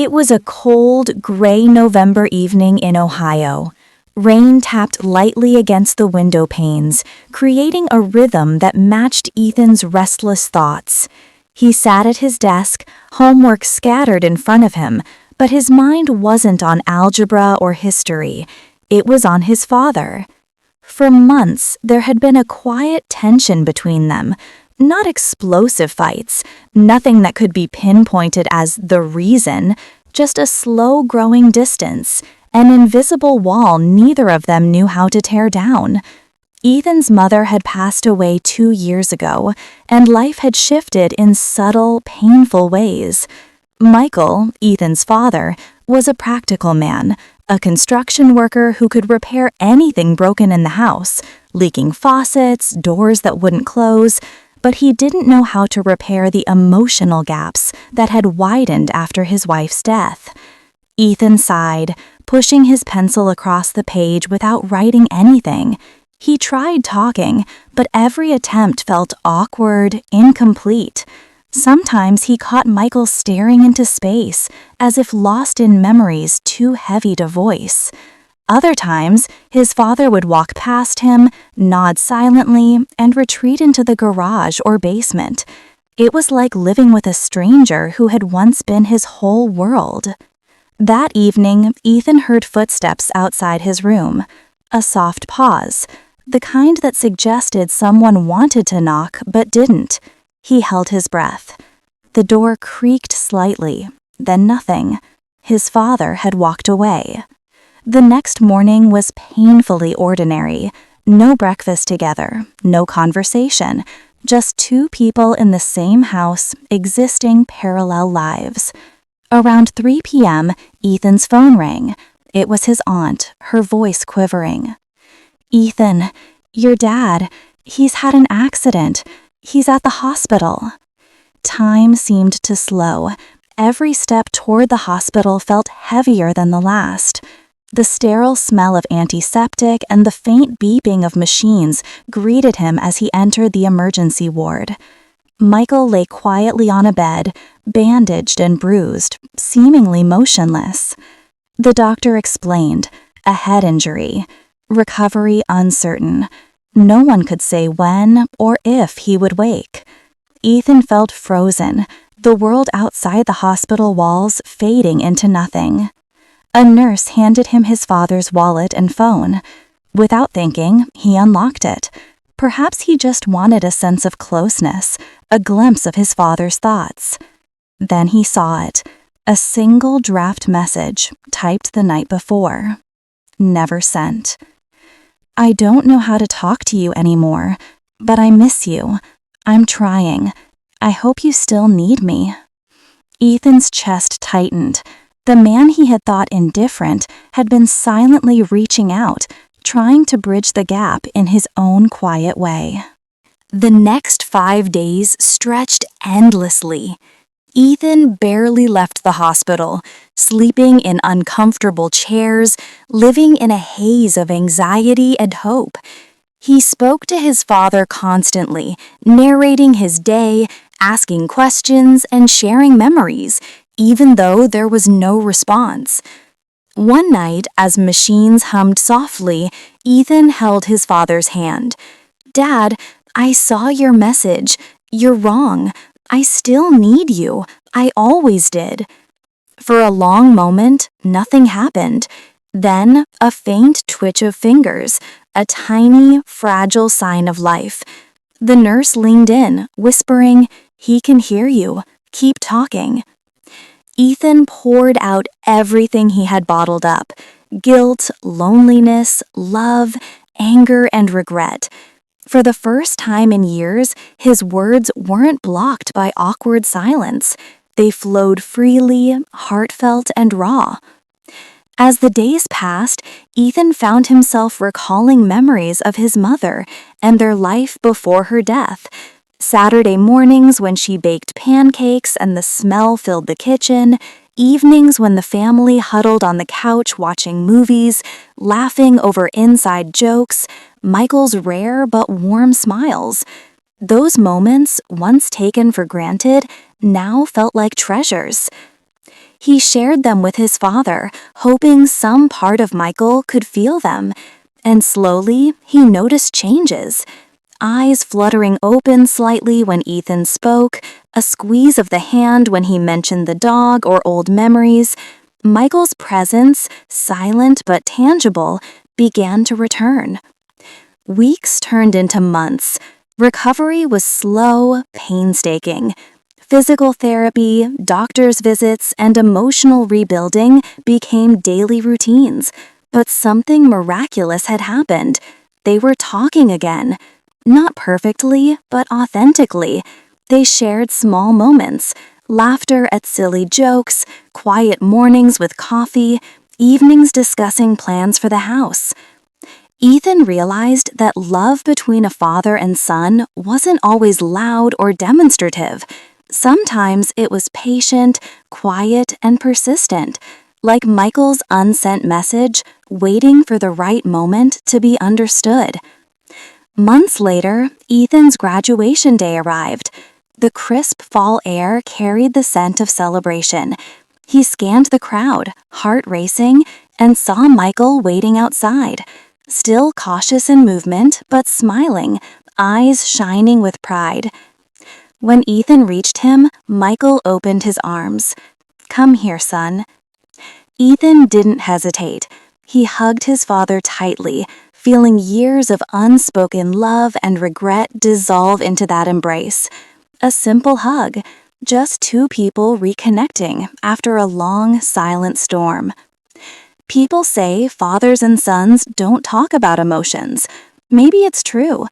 It was a cold, gray November evening in Ohio. Rain tapped lightly against the window panes, creating a rhythm that matched Ethan's restless thoughts. He sat at his desk, homework scattered in front of him, but his mind wasn't on algebra or history. It was on his father. For months, there had been a quiet tension between them. Not explosive fights, nothing that could be pinpointed as the reason, just a slow-growing distance, an invisible wall neither of them knew how to tear down. Ethan's mother had passed away 2 years ago, and life had shifted in subtle, painful ways. Michael, Ethan's father, was a practical man, a construction worker who could repair anything broken in the house, leaking faucets, doors that wouldn't close, but he didn't know how to repair the emotional gaps that had widened after his wife's death. Ethan sighed, pushing his pencil across the page without writing anything. He tried talking, but every attempt felt awkward, incomplete. Sometimes he caught Michael staring into space, as if lost in memories too heavy to voice. Other times, his father would walk past him, nod silently, and retreat into the garage or basement. It was like living with a stranger who had once been his whole world. That evening, Ethan heard footsteps outside his room. A soft pause, the kind that suggested someone wanted to knock but didn't. He held his breath. The door creaked slightly, then nothing. His father had walked away. The next morning was painfully ordinary. No breakfast together, no conversation, just two people in the same house existing parallel lives. Around 3 p.m., Ethan's phone rang. It was his aunt, her voice quivering. "Ethan, your dad, he's had an accident. He's at the hospital." Time seemed to slow. Every step toward the hospital felt heavier than the last. The sterile smell of antiseptic and the faint beeping of machines greeted him as he entered the emergency ward. Michael lay quietly on a bed, bandaged and bruised, seemingly motionless. The doctor explained, a head injury, recovery uncertain. No one could say when or if he would wake. Ethan felt frozen, the world outside the hospital walls fading into nothing. A nurse handed him his father's wallet and phone. Without thinking, he unlocked it. Perhaps he just wanted a sense of closeness, a glimpse of his father's thoughts. Then he saw it, a single draft message typed the night before. Never sent. "I don't know how to talk to you anymore, but I miss you. I'm trying. I hope you still need me." Ethan's chest tightened. The man he had thought indifferent had been silently reaching out, trying to bridge the gap in his own quiet way. The next 5 days stretched endlessly. Ethan barely left the hospital, sleeping in uncomfortable chairs, living in a haze of anxiety and hope. He spoke to his father constantly, narrating his day, asking questions, and sharing memories, even though there was no response. One night, as machines hummed softly, Ethan held his father's hand. "Dad, I saw your message. You're wrong. I still need you. I always did." For a long moment, nothing happened. Then, a faint twitch of fingers, a tiny, fragile sign of life. The nurse leaned in, whispering, "He can hear you. Keep talking." Ethan poured out everything he had bottled up: guilt, loneliness, love, anger, and regret. For the first time in years, his words weren't blocked by awkward silence. They flowed freely, heartfelt, and raw. As the days passed, Ethan found himself recalling memories of his mother and their life before her death. Saturday mornings when she baked pancakes and the smell filled the kitchen, evenings when the family huddled on the couch watching movies, laughing over inside jokes, Michael's rare but warm smiles. Those moments, once taken for granted, now felt like treasures. He shared them with his father, hoping some part of Michael could feel them. And slowly, he noticed changes. Eyes fluttering open slightly when Ethan spoke, a squeeze of the hand when he mentioned the dog or old memories. Michael's presence, silent but tangible, began to return. Weeks turned into months. Recovery was slow, painstaking. Physical therapy, doctor's visits, and emotional rebuilding became daily routines. But something miraculous had happened. They were talking again. Not perfectly, but authentically. They shared small moments, laughter at silly jokes, quiet mornings with coffee, evenings discussing plans for the house. Ethan realized that love between a father and son wasn't always loud or demonstrative. Sometimes it was patient, quiet, and persistent, like Michael's unsent message, waiting for the right moment to be understood. Months later, Ethan's graduation day arrived. The crisp fall air carried the scent of celebration. He scanned the crowd, heart racing, and saw Michael waiting outside, still cautious in movement but smiling, eyes shining with pride. When Ethan reached him, Michael opened his arms. "Come here, son." Ethan didn't hesitate. He hugged his father tightly, feeling years of unspoken love and regret dissolve into that embrace. A simple hug, just two people reconnecting after a long, silent storm. People say fathers and sons don't talk about emotions. Maybe it's true,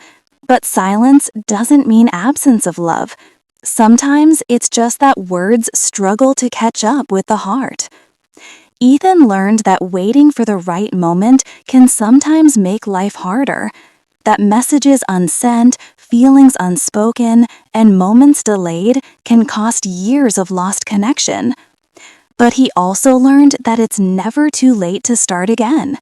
but silence doesn't mean absence of love. Sometimes it's just that words struggle to catch up with the heart. Ethan learned that waiting for the right moment can sometimes make life harder, that messages unsent, feelings unspoken, and moments delayed can cost years of lost connection. But he also learned that it's never too late to start again.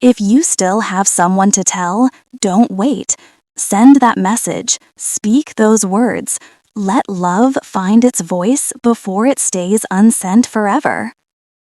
If you still have someone to tell, don't wait. Send that message, speak those words. Let love find its voice before it stays unsent forever.